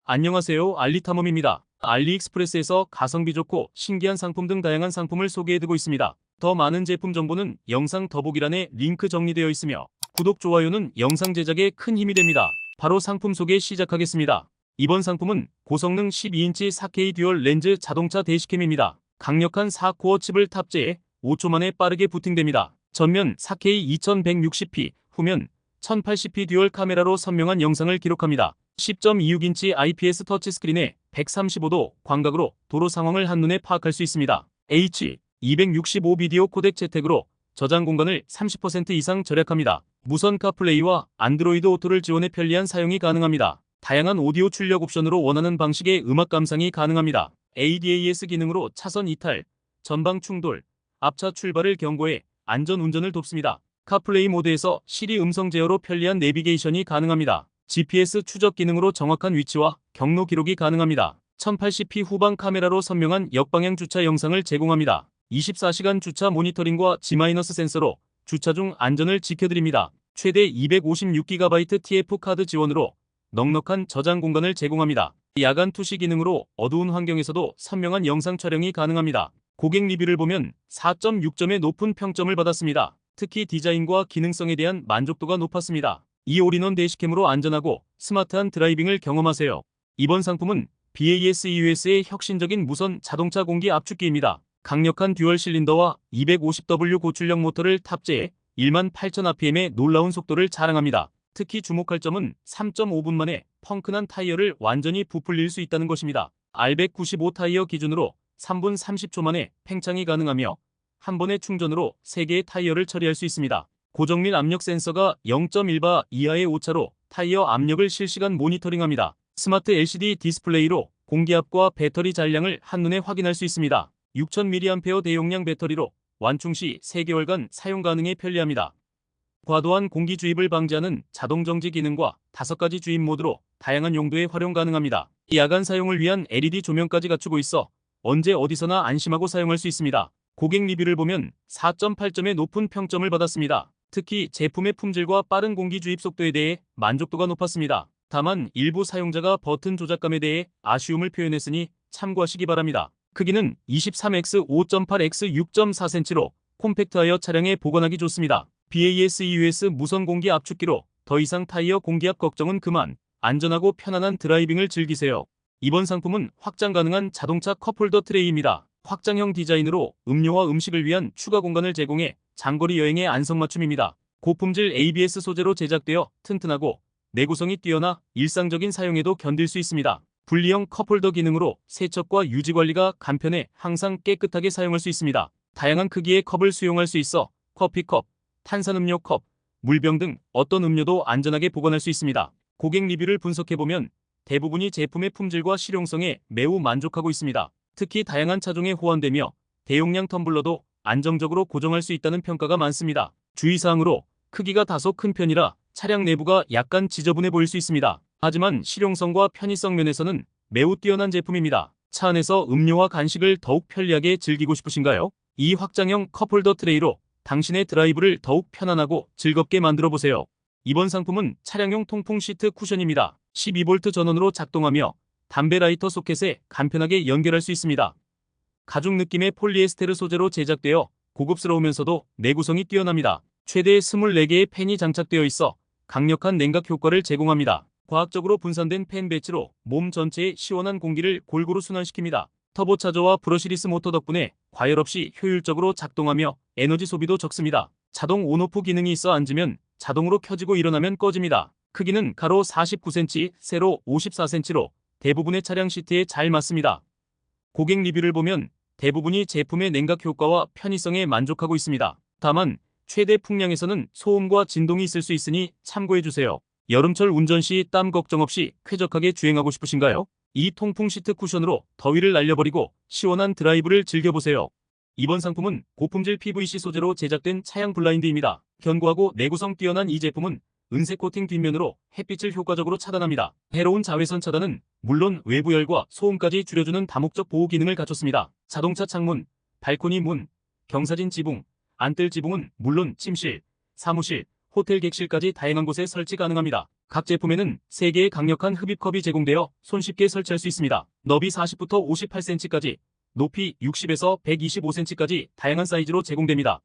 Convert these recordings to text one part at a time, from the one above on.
안녕하세요. 알리탐험입니다. 알리익스프레스에서 가성비 좋고 신기한 상품 등 다양한 상품을 소개해드리고 있습니다. 더 많은 제품 정보는 영상 더보기란에 링크 정리되어 있으며 구독, 좋아요는 영상 제작에 큰 힘이 됩니다. 바로 상품 소개 시작하겠습니다. 이번 상품은 고성능 12인치 4K 듀얼 렌즈 자동차 대시캠입니다. 강력한 4코어 칩을 탑재해 5초 만에 빠르게 부팅됩니다. 전면 4K 2160p, 후면 1080p 듀얼 카메라로 선명한 영상을 기록합니다. 10.26인치 IPS 터치스크린에 135도 광각으로 도로 상황을 한눈에 파악할 수 있습니다. H265 비디오 코덱 채택으로 저장 공간을 30% 이상 절약합니다. 무선 카플레이와 안드로이드 오토를 지원해 편리한 사용이 가능합니다. 다양한 오디오 출력 옵션으로 원하는 방식의 음악 감상이 가능합니다. ADAS 기능으로 차선 이탈, 전방 충돌, 앞차 출발을 경고해 안전 운전을 돕습니다. 카플레이 모드에서 시리 음성 제어로 편리한 내비게이션이 가능합니다. GPS 추적 기능으로 정확한 위치와 경로 기록이 가능합니다. 1080p 후방 카메라로 선명한 역방향 주차 영상을 제공합니다. 24시간 주차 모니터링과 G- 센서로 주차 중 안전을 지켜드립니다. 최대 256GB TF 카드 지원으로 넉넉한 저장 공간을 제공합니다. 야간 투시 기능으로 어두운 환경에서도 선명한 영상 촬영이 가능합니다. 고객 리뷰를 보면 4.6점의 높은 평점을 받았습니다. 특히 디자인과 기능성에 대한 만족도가 높았습니다. 이 올인원 대시캠으로 안전하고 스마트한 드라이빙을 경험하세요. 이번 상품은 BAS-EUS의 혁신적인 무선 자동차 공기 압축기입니다. 강력한 듀얼 실린더와 250W 고출력 모터를 탑재해 18,000rpm의 놀라운 속도를 자랑합니다. 특히 주목할 점은 3.5분 만에 펑크난 타이어를 완전히 부풀릴 수 있다는 것입니다. R195 타이어 기준으로 3분 30초 만에 팽창이 가능하며 한 번의 충전으로 3개의 타이어를 처리할 수 있습니다. 고정밀 압력 센서가 0.1바 이하의 오차로 타이어 압력을 실시간 모니터링합니다. 스마트 LCD 디스플레이로 공기압과 배터리 잔량을 한눈에 확인할 수 있습니다. 6000mAh 대용량 배터리로 완충 시 3개월간 사용 가능해 편리합니다. 과도한 공기 주입을 방지하는 자동 정지 기능과 5가지 주입 모드로 다양한 용도에 활용 가능합니다. 야간 사용을 위한 LED 조명까지 갖추고 있어 언제 어디서나 안심하고 사용할 수 있습니다. 고객 리뷰를 보면 4.8점의 높은 평점을 받았습니다. 특히 제품의 품질과 빠른 공기 주입 속도에 대해 만족도가 높았습니다. 다만 일부 사용자가 버튼 조작감에 대해 아쉬움을 표현했으니 참고하시기 바랍니다. 크기는 23x 5.8x 6.4cm로 콤팩트하여 차량에 보관하기 좋습니다. BAS-EUS 무선 공기 압축기로 더 이상 타이어 공기압 걱정은 그만, 안전하고 편안한 드라이빙을 즐기세요. 이번 상품은 확장 가능한 자동차 컵홀더 트레이입니다. 확장형 디자인으로 음료와 음식을 위한 추가 공간을 제공해 장거리 여행의 안성맞춤입니다. 고품질 ABS 소재로 제작되어 튼튼하고 내구성이 뛰어나 일상적인 사용에도 견딜 수 있습니다. 분리형 컵홀더 기능으로 세척과 유지 관리가 간편해 항상 깨끗하게 사용할 수 있습니다. 다양한 크기의 컵을 수용할 수 있어 커피컵, 탄산음료 컵, 물병 등 어떤 음료도 안전하게 보관할 수 있습니다. 고객 리뷰를 분석해보면 대부분이 제품의 품질과 실용성에 매우 만족하고 있습니다. 특히 다양한 차종에 호환되며 대용량 텀블러도 안정적으로 고정할 수 있다는 평가가 많습니다. 주의사항으로 크기가 다소 큰 편이라 차량 내부가 약간 지저분해 보일 수 있습니다. 하지만 실용성과 편의성 면에서는 매우 뛰어난 제품입니다. 차 안에서 음료와 간식을 더욱 편리하게 즐기고 싶으신가요? 이 확장형 컵홀더 트레이로 당신의 드라이브를 더욱 편안하고 즐겁게 만들어 보세요. 이번 상품은 차량용 통풍 시트 쿠션입니다. 12V 전원으로 작동하며 담배 라이터 소켓에 간편하게 연결할 수 있습니다. 가죽 느낌의 폴리에스테르 소재로 제작되어 고급스러우면서도 내구성이 뛰어납니다. 최대 24개의 팬이 장착되어 있어 강력한 냉각 효과를 제공합니다. 과학적으로 분산된 팬 배치로 몸 전체에 시원한 공기를 골고루 순환시킵니다. 터보차저와 브러시리스 모터 덕분에 과열 없이 효율적으로 작동하며 에너지 소비도 적습니다. 자동 온오프 기능이 있어 앉으면 자동으로 켜지고 일어나면 꺼집니다. 크기는 가로 49cm, 세로 54cm로 대부분의 차량 시트에 잘 맞습니다. 고객 리뷰를 보면 대부분이 제품의 냉각 효과와 편의성에 만족하고 있습니다. 다만 최대 풍량에서는 소음과 진동이 있을 수 있으니 참고해주세요. 여름철 운전 시 땀 걱정 없이 쾌적하게 주행하고 싶으신가요? 이 통풍 시트 쿠션으로 더위를 날려버리고 시원한 드라이브를 즐겨보세요. 이번 상품은 고품질 PVC 소재로 제작된 차양 블라인드입니다. 견고하고 내구성 뛰어난 이 제품은 은색 코팅 뒷면으로 햇빛을 효과적으로 차단합니다. 해로운 자외선 차단은 물론 외부 열과 소음까지 줄여주는 다목적 보호 기능을 갖췄습니다. 자동차 창문, 발코니 문, 경사진 지붕, 안뜰 지붕은 물론 침실, 사무실, 호텔 객실까지 다양한 곳에 설치 가능합니다. 각 제품에는 3개의 강력한 흡입컵이 제공되어 손쉽게 설치할 수 있습니다. 너비 40부터 58cm까지, 높이 60에서 125cm까지 다양한 사이즈로 제공됩니다.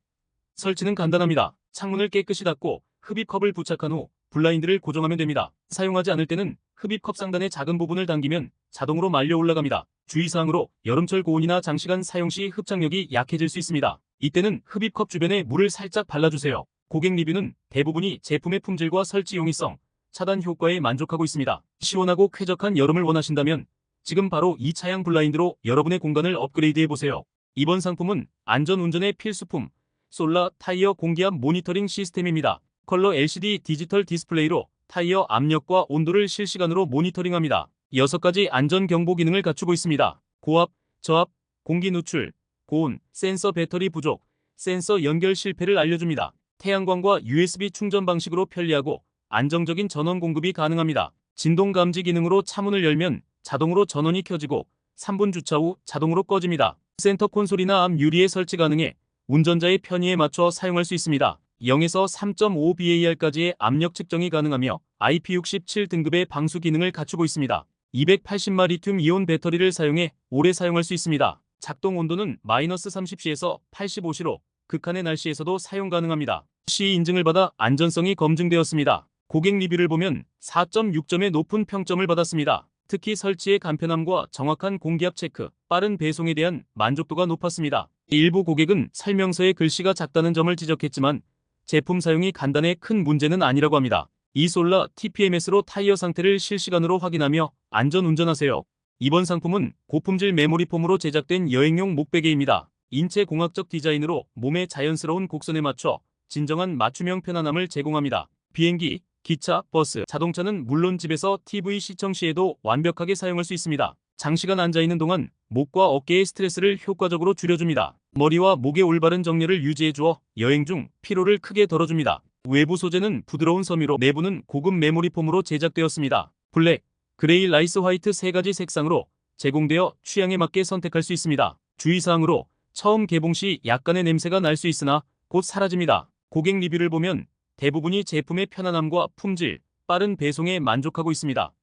설치는 간단합니다. 창문을 깨끗이 닫고 흡입컵을 부착한 후 블라인드를 고정하면 됩니다. 사용하지 않을 때는 흡입컵 상단의 작은 부분을 당기면 자동으로 말려 올라갑니다. 주의사항으로 여름철 고온이나 장시간 사용 시 흡착력이 약해질 수 있습니다. 이때는 흡입컵 주변에 물을 살짝 발라주세요. 고객 리뷰는 대부분이 제품의 품질과 설치 용이성, 차단 효과에 만족하고 있습니다. 시원하고 쾌적한 여름을 원하신다면 지금 바로 이 차양 블라인드로 여러분의 공간을 업그레이드해보세요. 이번 상품은 안전운전의 필수품, 솔라 타이어 공기압 모니터링 시스템입니다. 컬러 LCD 디지털 디스플레이로 타이어 압력과 온도를 실시간으로 모니터링합니다. 6가지 안전 경보 기능을 갖추고 있습니다. 고압, 저압, 공기 누출, 고온, 센서 배터리 부족, 센서 연결 실패를 알려줍니다. 태양광과 USB 충전 방식으로 편리하고 안정적인 전원 공급이 가능합니다. 진동 감지 기능으로 차문을 열면 자동으로 전원이 켜지고 3분 주차 후 자동으로 꺼집니다. 센터 콘솔이나 앞 유리에 설치 가능해 운전자의 편의에 맞춰 사용할 수 있습니다. 0에서 3.5 bar까지의 압력 측정이 가능하며 IP67 등급의 방수 기능을 갖추고 있습니다. 280마 리튬 이온 배터리를 사용해 오래 사용할 수 있습니다. 작동 온도는 -30C에서 85C로 극한의 날씨에서도 사용 가능합니다. CE 인증을 받아 안전성이 검증되었습니다. 고객 리뷰를 보면 4.6점의 높은 평점을 받았습니다. 특히 설치의 간편함과 정확한 공기압 체크, 빠른 배송에 대한 만족도가 높았습니다. 일부 고객은 설명서에 글씨가 작다는 점을 지적했지만 제품 사용이 간단해 큰 문제는 아니라고 합니다. 이 솔라 TPMS로 타이어 상태를 실시간으로 확인하며 안전 운전하세요. 이번 상품은 고품질 메모리 폼으로 제작된 여행용 목베개입니다. 인체 공학적 디자인으로 몸의 자연스러운 곡선에 맞춰 진정한 맞춤형 편안함을 제공합니다. 비행기, 기차, 버스, 자동차는 물론 집에서 TV 시청 시에도 완벽하게 사용할 수 있습니다. 장시간 앉아있는 동안 목과 어깨의 스트레스를 효과적으로 줄여줍니다. 머리와 목의 올바른 정렬을 유지해주어 여행 중 피로를 크게 덜어줍니다. 외부 소재는 부드러운 섬유로 내부는 고급 메모리 폼으로 제작되었습니다. 블랙, 그레이, 라이스 화이트 3가지 색상으로 제공되어 취향에 맞게 선택할 수 있습니다. 주의사항으로 처음 개봉 시 약간의 냄새가 날 수 있으나 곧 사라집니다. 고객 리뷰를 보면 대부분이 제품의 편안함과 품질, 빠른 배송에 만족하고 있습니다.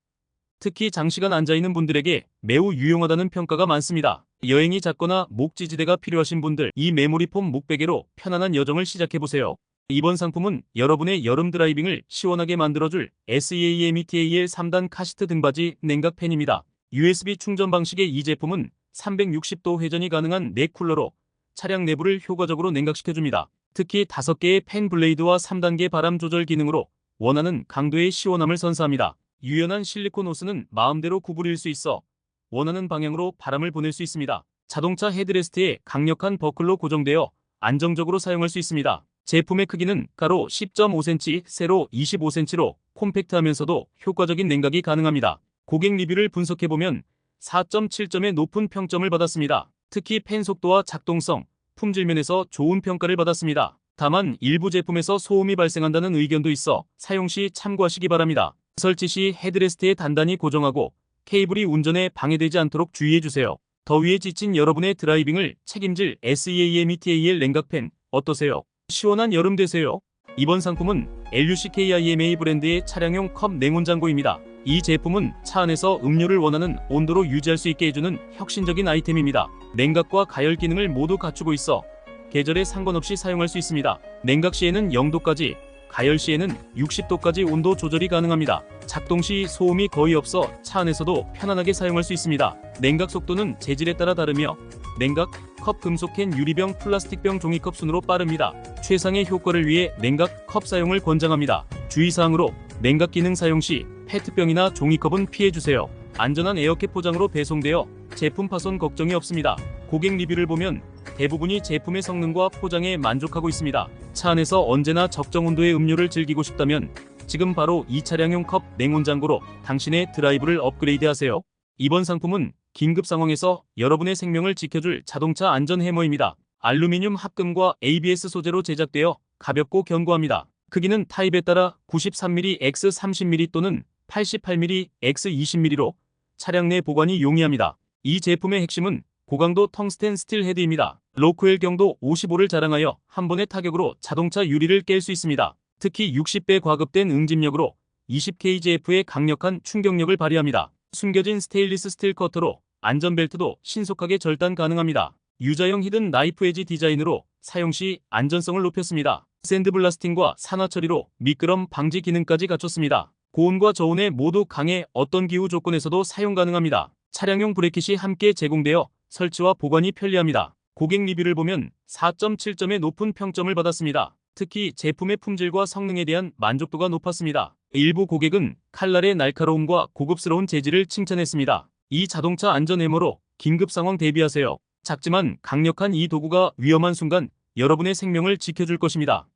특히 장시간 앉아있는 분들에게 매우 유용하다는 평가가 많습니다. 여행이 잦거나 목 지지대가 필요하신 분들, 이 메모리 폼 목베개로 편안한 여정을 시작해보세요. 이번 상품은 여러분의 여름 드라이빙을 시원하게 만들어줄 SEAMETAL 3단 카시트 등받이 냉각 팬입니다. USB 충전 방식의 이 제품은 360도 회전이 가능한 넥쿨러로 차량 내부를 효과적으로 냉각시켜줍니다. 특히 5개의 팬 블레이드와 3단계 바람 조절 기능으로 원하는 강도의 시원함을 선사합니다. 유연한 실리콘 호스는 마음대로 구부릴 수 있어 원하는 방향으로 바람을 보낼 수 있습니다. 자동차 헤드레스트에 강력한 버클로 고정되어 안정적으로 사용할 수 있습니다. 제품의 크기는 가로 10.5cm, 세로 25cm로 콤팩트하면서도 효과적인 냉각이 가능합니다. 고객 리뷰를 분석해보면 4.7점의 높은 평점을 받았습니다. 특히 팬 속도와 작동성, 품질 면에서 좋은 평가를 받았습니다. 다만 일부 제품에서 소음이 발생한다는 의견도 있어 사용 시 참고하시기 바랍니다. 설치 시 헤드레스트에 단단히 고정하고 케이블이 운전에 방해되지 않도록 주의해주세요. 더위에 지친 여러분의 드라이빙을 책임질 SEAMETAL 냉각팬 어떠세요? 시원한 여름 되세요. 이번 상품은 LUCKIMA 브랜드의 차량용 컵 냉온장고입니다. 이 제품은 차 안에서 음료를 원하는 온도로 유지할 수 있게 해주는 혁신적인 아이템입니다. 냉각과 가열 기능을 모두 갖추고 있어 계절에 상관없이 사용할 수 있습니다. 냉각 시에는 0도까지, 가열 시에는 60도까지 온도 조절이 가능합니다. 작동 시 소음이 거의 없어 차 안에서도 편안하게 사용할 수 있습니다. 냉각 속도는 재질에 따라 다르며 냉각, 컵 금속캔 유리병 플라스틱병 종이컵 순으로 빠릅니다. 최상의 효과를 위해 냉각 컵 사용을 권장합니다. 주의사항으로 냉각 기능 사용 시 페트병이나 종이컵은 피해주세요. 안전한 에어캡 포장으로 배송되어 제품 파손 걱정이 없습니다. 고객 리뷰를 보면 대부분이 제품의 성능과 포장에 만족하고 있습니다. 차 안에서 언제나 적정 온도의 음료를 즐기고 싶다면 지금 바로 이 차량용 컵 냉온장고로 당신의 드라이브를 업그레이드하세요. 이번 상품은 긴급 상황에서 여러분의 생명을 지켜줄 자동차 안전 해머입니다. 알루미늄 합금과 ABS 소재로 제작되어 가볍고 견고합니다. 크기는 타입에 따라 93mm x 30mm 또는 88mm x 20mm로 차량 내 보관이 용이합니다. 이 제품의 핵심은 고강도 텅스텐 스틸 헤드입니다. 로크웰 경도 55를 자랑하여 한 번의 타격으로 자동차 유리를 깰 수 있습니다. 특히 60배 과급된 응집력으로 20kgf의 강력한 충격력을 발휘합니다. 숨겨진 스테인리스 스틸 커터로 안전벨트도 신속하게 절단 가능합니다. U자형 히든 나이프 엣지 디자인으로 사용 시 안전성을 높였습니다. 샌드블라스팅과 산화 처리로 미끄럼 방지 기능까지 갖췄습니다. 고온과 저온에 모두 강해 어떤 기후 조건에서도 사용 가능합니다. 차량용 브레킷이 함께 제공되어 설치와 보관이 편리합니다. 고객 리뷰를 보면 4.7점의 높은 평점을 받았습니다. 특히 제품의 품질과 성능에 대한 만족도가 높았습니다. 일부 고객은 칼날의 날카로움과 고급스러운 재질을 칭찬했습니다. 이 자동차 안전 해머로 긴급 상황 대비하세요. 작지만 강력한 이 도구가 위험한 순간 여러분의 생명을 지켜줄 것입니다.